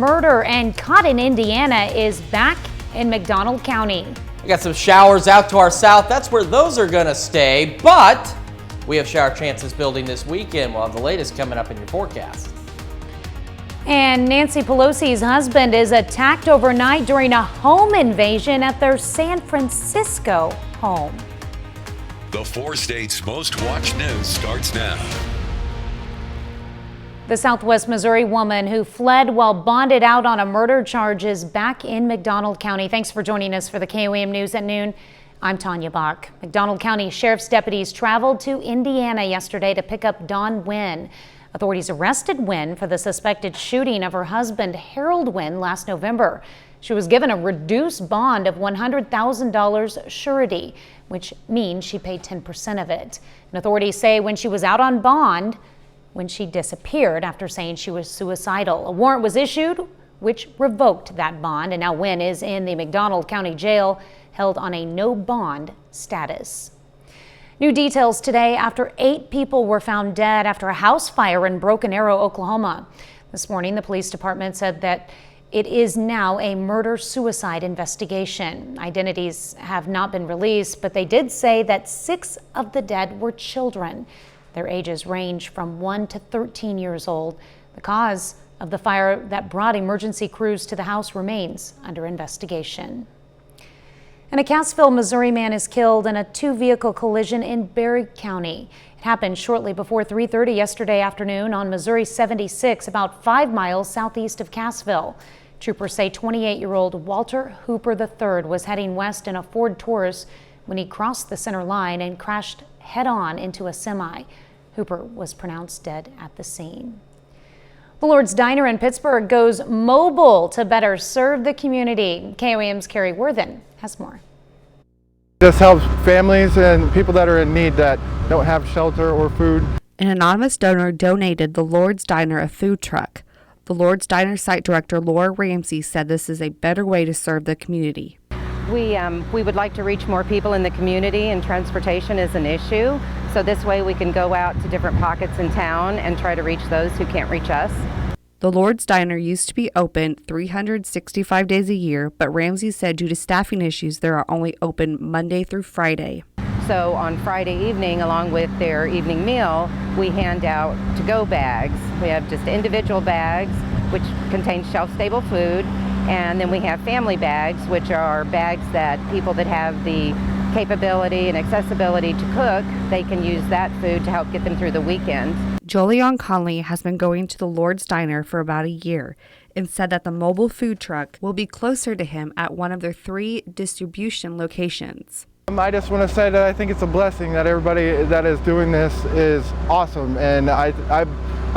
Murder and caught in Indiana is back in McDonald County. We got some showers out to our south. That's where those are going to stay, but we have shower chances building this weekend. We'll have the latest coming up in your forecast. And Nancy Pelosi's husband is attacked overnight during a home invasion at their San Francisco home. The 4 states' most watched news starts now. The Southwest Missouri woman who fled while bonded out on a murder charge is back in McDonald County. Thanks for joining us for the KOAM News at noon. I'm Tanya Bach. McDonald County Sheriff's deputies traveled to Indiana yesterday to pick up Dawn Wynn. Authorities arrested Wynn for the suspected shooting of her husband Harold Wynn last November. She was given a reduced bond of $100,000 surety, which means she paid 10% of it. And authorities say when she was out on bond, when she disappeared after saying she was suicidal. A warrant was issued which revoked that bond, and now Wynn is in the McDonald County Jail, held on a no bond status. New details today after 8 people were found dead after a house fire in Broken Arrow, Oklahoma. This morning, the police department said that it is now a murder-suicide investigation. Identities have not been released, but they did say that 6 of the dead were children. Their ages range from 1 to 13 years old. The cause of the fire that brought emergency crews to the house remains under investigation. And a Cassville, Missouri man is killed in a 2-vehicle collision in Berry County. It happened shortly before 3:30 yesterday afternoon on Missouri 76, about 5 miles southeast of Cassville. Troopers say 28-year-old Walter Hooper III was heading west in a Ford Taurus when he crossed the center line and crashed head-on into a semi. Hooper was pronounced dead at the scene. The Lord's Diner in Pittsburgh goes mobile to better serve the community. KOAM's Carrie Worthen has more. This helps families and people that are in need that don't have shelter or food. An anonymous donor donated the Lord's Diner a food truck. The Lord's Diner site director Laura Ramsey said this is a better way to serve the community. We would like to reach more people in the community, and transportation is an issue. So this way we can go out to different pockets in town and try to reach those who can't reach us. The Lord's Diner used to be open 365 days a year, but Ramsey said due to staffing issues, they are only open Monday through Friday. So on Friday evening, along with their evening meal, we hand out to-go bags. We have just individual bags, which contain shelf-stable food, and then we have family bags, which are bags that people that have the capability and accessibility to cook, they can use that food to help get them through the weekend. Jolion Conley has been going to the Lord's Diner for about a year and said that the mobile food truck will be closer to him at one of their 3 distribution locations. I just want to say that I think it's a blessing that everybody that is doing this is awesome, and I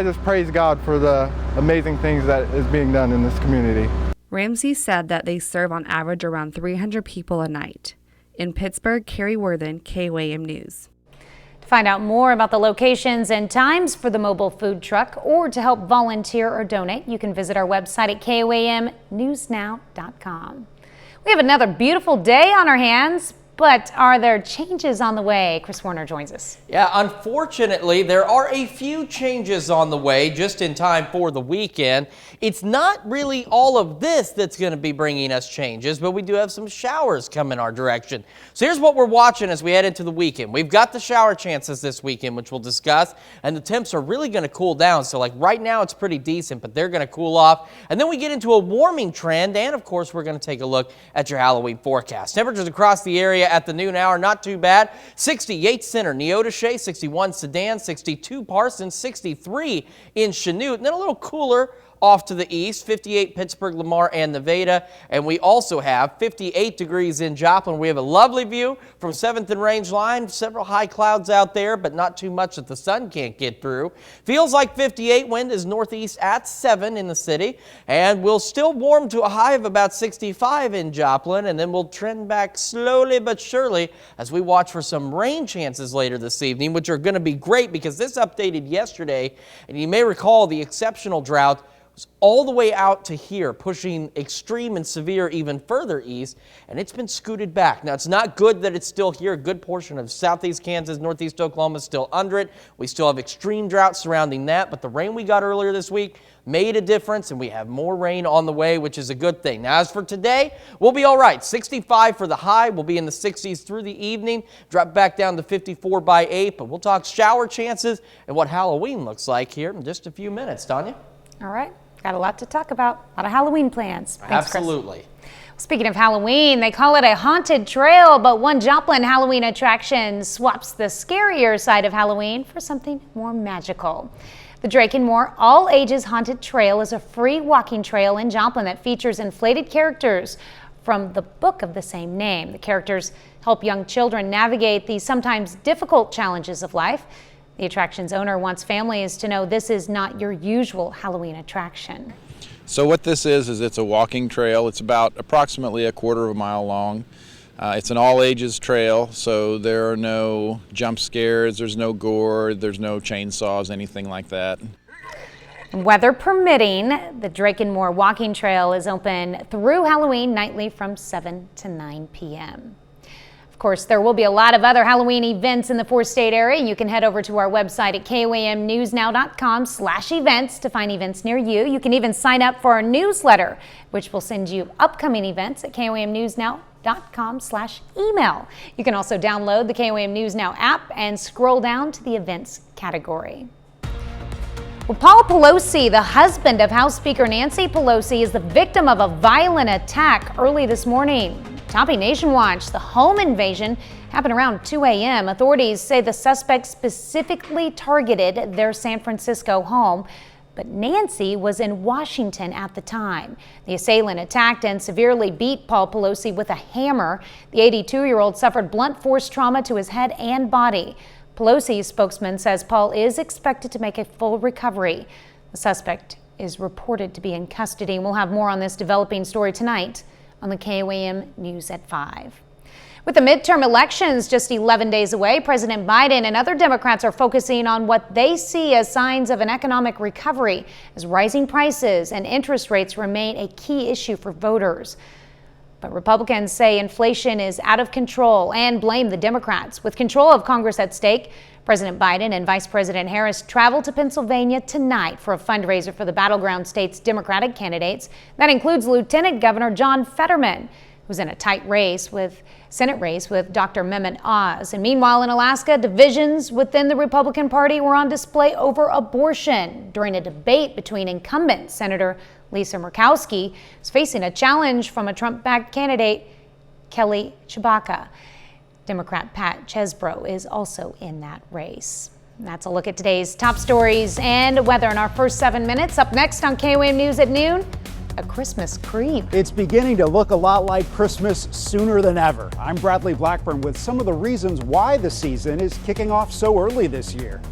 just praise God for the amazing things that is being done in this community. Ramsey said that they serve on average around 300 people a night. In Pittsburgh, Carrie Worthen, KOAM News. To find out more about the locations and times for the mobile food truck or to help volunteer or donate, you can visit our website at KOAMnewsnow.com. We have another beautiful day on our hands, but are there changes on the way? Chris Warner joins us. Yeah, unfortunately, there are a few changes on the way just in time for the weekend. It's not really all of this that's going to be bringing us changes, but we do have some showers coming our direction. So here's what we're watching as we head into the weekend. We've got the shower chances this weekend, which we'll discuss, and the temps are really going to cool down. So like right now, it's pretty decent, but they're going to cool off. And then we get into a warming trend, and of course, we're going to take a look at your Halloween forecast. Temperatures across the area at the noon hour, not too bad. 60 Yates Center, Neodesha, 61 Sedan, 62 Parsons, 63 in Chanute, and then a little cooler off to the east, 58 Pittsburgh, Lamar, and Nevada. And we also have 58 degrees in Joplin. We have a lovely view from 7th and Range Line. Several high clouds out there, but not too much that the sun can't get through. Feels like 58. Wind is northeast at 7 in the city. And we'll still warm to a high of about 65 in Joplin. And then we'll trend back slowly but surely as we watch for some rain chances later this evening, which are going to be great because this updated yesterday. And you may recall the exceptional drought all the way out to here, pushing extreme and severe even further east, and it's been scooted back. Now, it's not good that it's still here. A good portion of southeast Kansas, northeast Oklahoma is still under it. We still have extreme drought surrounding that, but the rain we got earlier this week made a difference, and we have more rain on the way, which is a good thing. Now, as for today, we'll be all right. 65 for the high. We'll be in the 60s through the evening, drop back down to 54 by 8, but we'll talk shower chances and what Halloween looks like here in just a few minutes. Tanya? All right. Got a lot to talk about. A lot of Halloween plans. Thanks, Absolutely. Chris. Speaking of Halloween, they call it a haunted trail, but one Joplin Halloween attraction swaps the scarier side of Halloween for something more magical. The Drake and Moore All Ages Haunted Trail is a free walking trail in Joplin that features inflated characters from the book of the same name. The characters help young children navigate the sometimes difficult challenges of life. The attraction's owner wants families to know this is not your usual Halloween attraction. So what this is it's a walking trail. It's about approximately a quarter of a mile long. It's an all-ages trail, so there are no jump scares, there's no gore, there's no chainsaws, anything like that. Weather permitting, the Drake and Moore Walking Trail is open through Halloween nightly from 7 to 9 p.m. Of course, there will be a lot of other Halloween events in the four-state area. You can head over to our website at KOAMnewsnow.com/events to find events near you. You can even sign up for our newsletter, which will send you upcoming events at KOAMnewsnow.com/email. You can also download the KOAM News Now app and scroll down to the events category. Well, Paul Pelosi, the husband of House Speaker Nancy Pelosi, is the victim of a violent attack early this morning. Topping Nation Watch, the home invasion happened around 2 a.m. Authorities say the suspect specifically targeted their San Francisco home, but Nancy was in Washington at the time. The assailant attacked and severely beat Paul Pelosi with a hammer. The 82-year-old suffered blunt force trauma to his head and body. Pelosi's spokesman says Paul is expected to make a full recovery. The suspect is reported to be in custody, and we'll have more on this developing story tonight on the KOAM News at 5. With the midterm elections just 11 days away, President Biden and other Democrats are focusing on what they see as signs of an economic recovery as rising prices and interest rates remain a key issue for voters. But Republicans say inflation is out of control and blame the Democrats. With control of Congress at stake, President Biden and Vice President Harris travel to Pennsylvania tonight for a fundraiser for the battleground state's Democratic candidates. That includes Lieutenant Governor John Fetterman, who's in a tight Senate race with Dr. Mehmet Oz. And meanwhile, in Alaska, divisions within the Republican Party were on display over abortion during a debate between incumbent Senator Lisa Murkowski, who's facing a challenge from a Trump-backed candidate, Kelly Tshibaka. Democrat Pat Chesbro is also in that race. And that's a look at today's top stories and weather in our first 7 minutes. Up next on KOAM News at noon, a Christmas creep. It's beginning to look a lot like Christmas sooner than ever. I'm Bradley Blackburn with some of the reasons why the season is kicking off so early this year.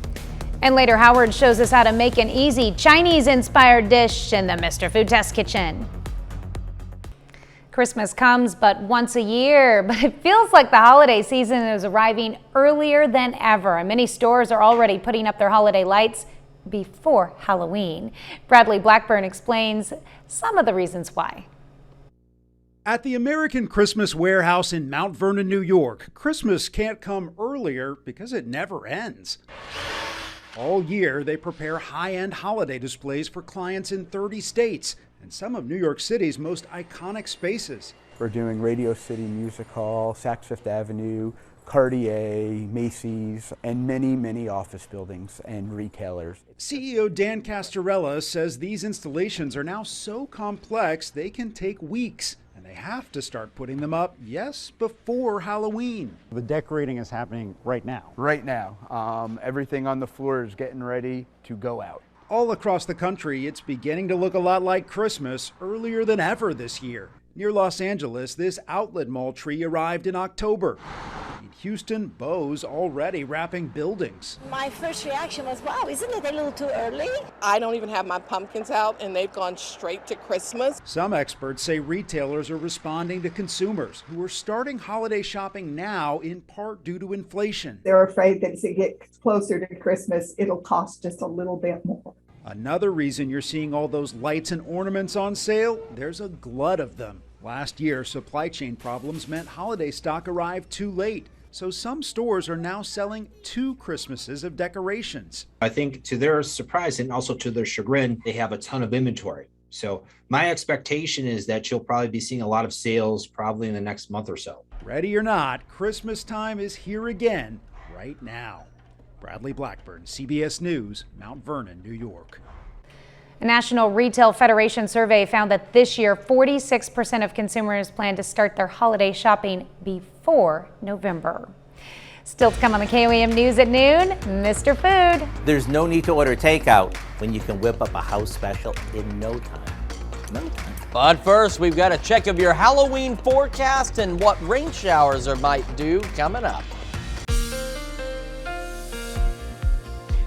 And later, Howard shows us how to make an easy Chinese-inspired dish in the Mr. Food Test Kitchen. Christmas comes but once a year, but it feels like the holiday season is arriving earlier than ever. And many stores are already putting up their holiday lights before Halloween. Bradley Blackburn explains some of the reasons why. At the American Christmas Warehouse in Mount Vernon, New York, Christmas can't come earlier because it never ends. All year, they prepare high-end holiday displays for clients in 30 states and some of New York City's most iconic spaces. We're doing Radio City Music Hall, Saks Fifth Avenue, Cartier, Macy's, and many office buildings and retailers. CEO Dan Castorella says these installations are now so complex they can take weeks, and they have to start putting them up, yes, before Halloween. The decorating is happening right now. Right now, everything on the floor is getting ready to go out. All across the country, it's beginning to look a lot like Christmas earlier than ever this year. Near Los Angeles, this outlet mall tree arrived in October. In Houston, Bo's already wrapping buildings. My first reaction was, wow, isn't it a little too early? I don't even have my pumpkins out, and they've gone straight to Christmas. Some experts say retailers are responding to consumers who are starting holiday shopping now in part due to inflation. They're afraid that as it gets closer to Christmas, it'll cost just a little bit more. Another reason you're seeing all those lights and ornaments on sale, there's a glut of them. Last year, supply chain problems meant holiday stock arrived too late. So some stores are now selling 2 Christmases of decorations. I think to their surprise and also to their chagrin, they have a ton of inventory. So my expectation is that you'll probably be seeing a lot of sales probably in the next month or so. Ready or not, Christmas time is here again right now. Bradley Blackburn, CBS News, Mount Vernon, New York. A National Retail Federation survey found that this year 46% of consumers plan to start their holiday shopping before November. Still to come on the KOAM News at noon, Mr. Food. There's no need to order takeout when you can whip up a house special in no time. But first, we've got a check of your Halloween forecast and what rain showers might do coming up.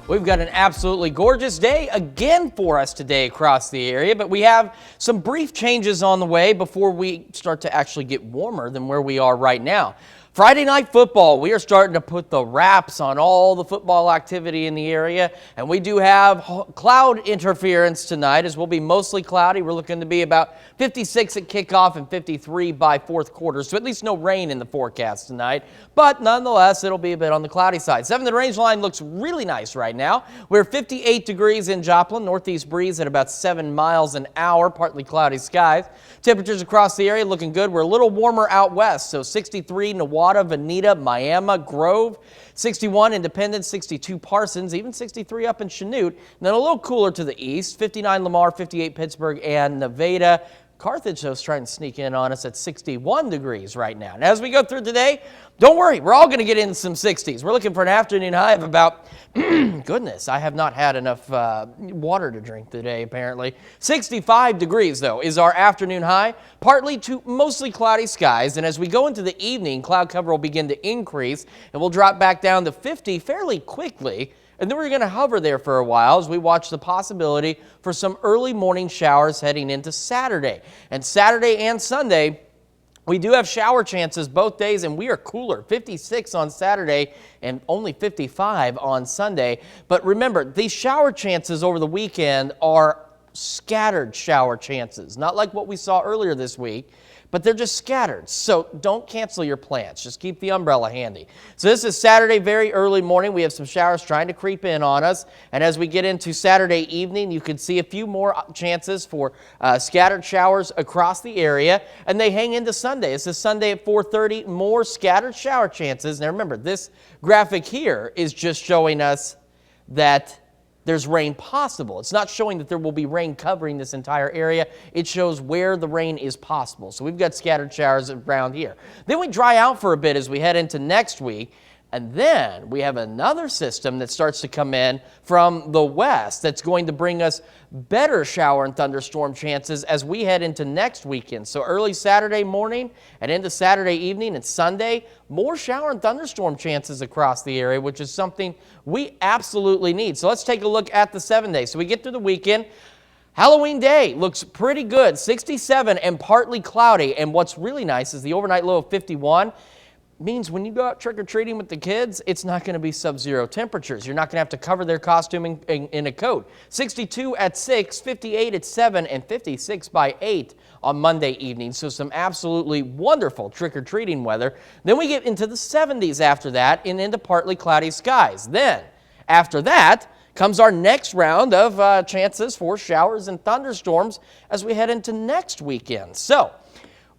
We've got an absolutely gorgeous day again for us today across the area, but we have some brief changes on the way before we start to actually get warmer than where we are right now. Friday night football, we are starting to put the wraps on all the football activity in the area, and we do have cloud interference tonight as we'll be mostly cloudy. We're looking to be about 56 at kickoff and 53 by fourth quarter, so at least no rain in the forecast tonight, but nonetheless, it'll be a bit on the cloudy side. 7th range line looks really nice right now. We're 58 degrees in Joplin, northeast breeze at about 7 miles an hour, partly cloudy skies. Temperatures across the area looking good. We're a little warmer out west, so 63 Newada, Veneta, Miami, Grove, 61 Independence, 62 Parsons, even 63 up in Chanute. And then a little cooler to the east, 59 Lamar, 58 Pittsburgh, and Nevada. Carthage, though, is trying to sneak in on us at 61 degrees right now. And as we go through today, don't worry, we're all going to get into some 60s. We're looking for an afternoon high of about, goodness, I have not had enough water to drink today, apparently. 65 degrees, though, is our afternoon high, partly to mostly cloudy skies. And as we go into the evening, cloud cover will begin to increase, and we'll drop back down to 50 fairly quickly. And then we're going to hover there for a while as we watch the possibility for some early morning showers heading into Saturday. And Saturday and Sunday, we do have shower chances both days, and we are cooler. 56 on Saturday and only 55 on Sunday. But remember, these shower chances over the weekend are scattered shower chances, not like what we saw earlier this week, but they're just scattered. So don't cancel your plans. Just keep the umbrella handy. So this is Saturday, very early morning. We have some showers trying to creep in on us. And as we get into Saturday evening, you can see a few more chances for scattered showers across the area. And they hang into Sunday. This is Sunday at 4:30, more scattered shower chances. Now remember, this graphic here is just showing us that there's rain possible. It's not showing that there will be rain covering this entire area. It shows where the rain is possible. So we've got scattered showers around here. Then we dry out for a bit as we head into next week. And then we have another system that starts to come in from the west that's going to bring us better shower and thunderstorm chances as we head into next weekend. So early Saturday morning and into Saturday evening and Sunday, more shower and thunderstorm chances across the area, which is something we absolutely need. So let's take a look at the 7 days. So we get through the weekend. Halloween day looks pretty good, 67 and partly cloudy. And what's really nice is the overnight low of 51. Means when you go out trick-or-treating with the kids, it's not going to be sub-zero temperatures. You're not going to have to cover their costume in a coat. 62 at 6, 58 at 7, and 56 by 8 on Monday evening. So some absolutely wonderful trick-or-treating weather. Then we get into the 70s after that and into partly cloudy skies. Then, after that, comes our next round of chances for showers and thunderstorms as we head into next weekend. So,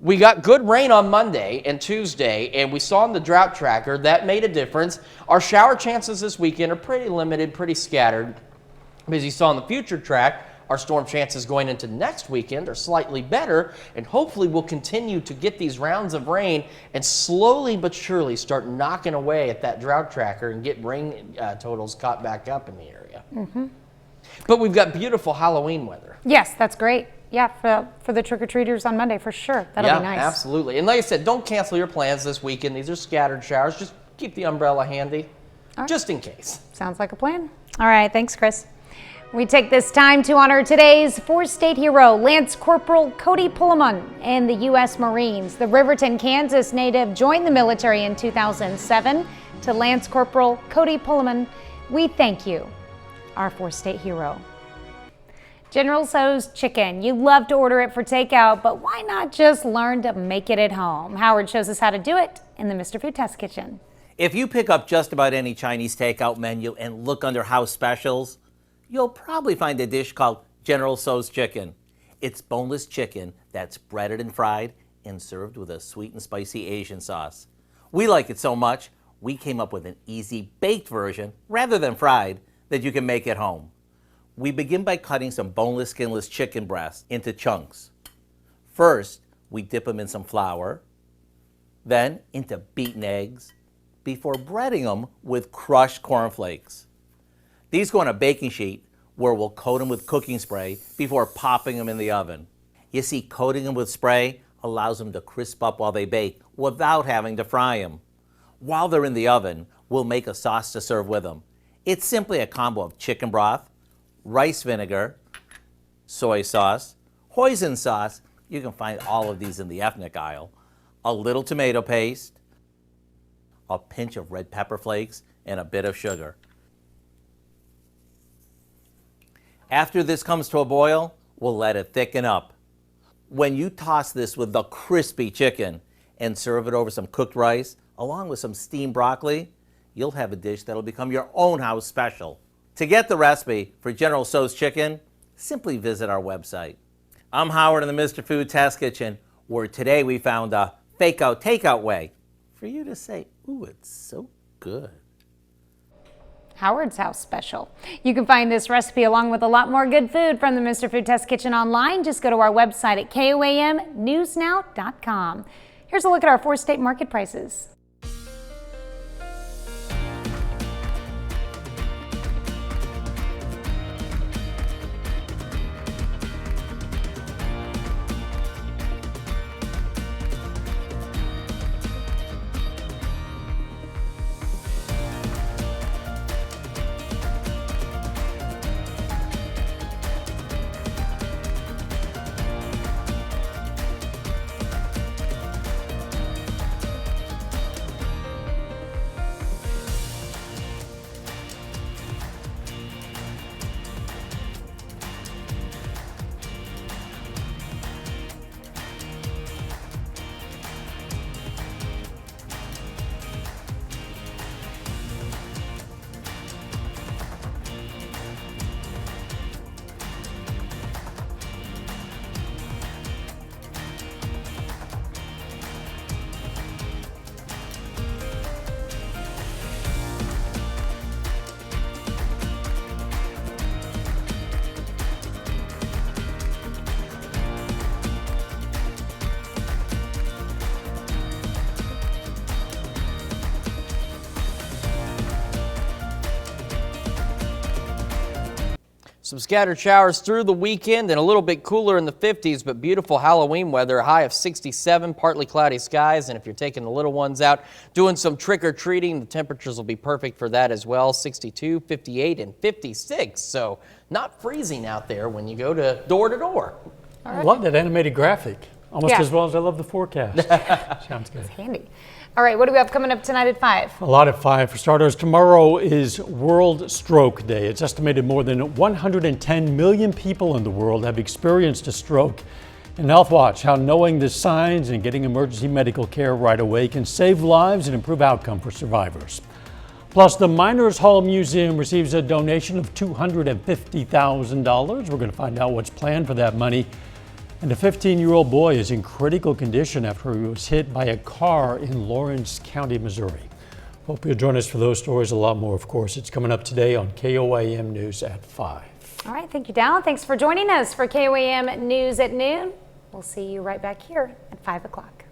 we got good rain on Monday and Tuesday, and we saw in the drought tracker that made a difference. Our shower chances this weekend are pretty limited, pretty scattered. As you saw in the future track, our storm chances going into next weekend are slightly better, and hopefully we'll continue to get these rounds of rain and slowly but surely start knocking away at that drought tracker and get rain totals caught back up in the area. But we've got beautiful Halloween weather. Yes, that's great. Yeah, for the trick-or-treaters on Monday, for sure. That'll be nice. Yeah, absolutely. And like I said, don't cancel your plans this weekend. These are scattered showers. Just keep the umbrella handy, just in case. Sounds like a plan. All right, thanks, Chris. We take this time to honor today's four-state hero, Lance Corporal Cody Pullman in the U.S. Marines. The Riverton, Kansas native joined the military in 2007. To Lance Corporal Cody Pullman, we thank you, our four-state hero. General Tso's chicken. You love to order it for takeout, but why not just learn to make it at home? Howard shows us how to do it in the Mr. Food Test Kitchen. If you pick up just about any Chinese takeout menu and look under house specials, you'll probably find a dish called General Tso's chicken. It's boneless chicken that's breaded and fried and served with a sweet and spicy Asian sauce. We like it so much, we came up with an easy baked version rather than fried that you can make at home. We begin by cutting some boneless, skinless chicken breasts into chunks. First, we dip them in some flour, then into beaten eggs, before breading them with crushed cornflakes. These go on a baking sheet where we'll coat them with cooking spray before popping them in the oven. You see, coating them with spray allows them to crisp up while they bake without having to fry them. While they're in the oven, we'll make a sauce to serve with them. It's simply a combo of chicken broth, rice vinegar, soy sauce, hoisin sauce, you can find all of these in the ethnic aisle, a little tomato paste, a pinch of red pepper flakes, and a bit of sugar. After this comes to a boil, we'll let it thicken up. When you toss this with the crispy chicken and serve it over some cooked rice, along with some steamed broccoli, you'll have a dish that'll become your own house special. To get the recipe for General Tso's chicken, simply visit our website. I'm Howard in the Mr. Food Test Kitchen, where today we found a fake-out takeout way for you to say, ooh, it's so good. Howard's House special. You can find this recipe along with a lot more good food from the Mr. Food Test Kitchen online. Just go to our website at KOAMnewsnow.com. Here's a look at our 4-state market prices. Some scattered showers through the weekend and a little bit cooler in the 50s, but beautiful Halloween weather, a high of 67, partly cloudy skies. And if you're taking the little ones out, doing some trick-or-treating, the temperatures will be perfect for that as well. 62, 58, and 56. So not freezing out there when you go to door. I love that animated graphic, almost Yeah. as well as I love the forecast. Sounds good. It's handy. All right, what do we have coming up tonight at 5? A lot at 5. For starters, tomorrow is World Stroke Day. It's estimated more than 110 million people in the world have experienced a stroke. In Health Watch, how knowing the signs and getting emergency medical care right away can save lives and improve outcome for survivors. Plus, the Miners Hall Museum receives a donation of $250,000. We're going to find out what's planned for that money. And a 15-year-old boy is in critical condition after he was hit by a car in Lawrence County, Missouri. Hope you'll join us for those stories, a lot more, of course. It's coming up today on KOAM News at 5. All right, thank you, Dal. Thanks for joining us for KOAM News at noon. We'll see you right back here at 5 o'clock.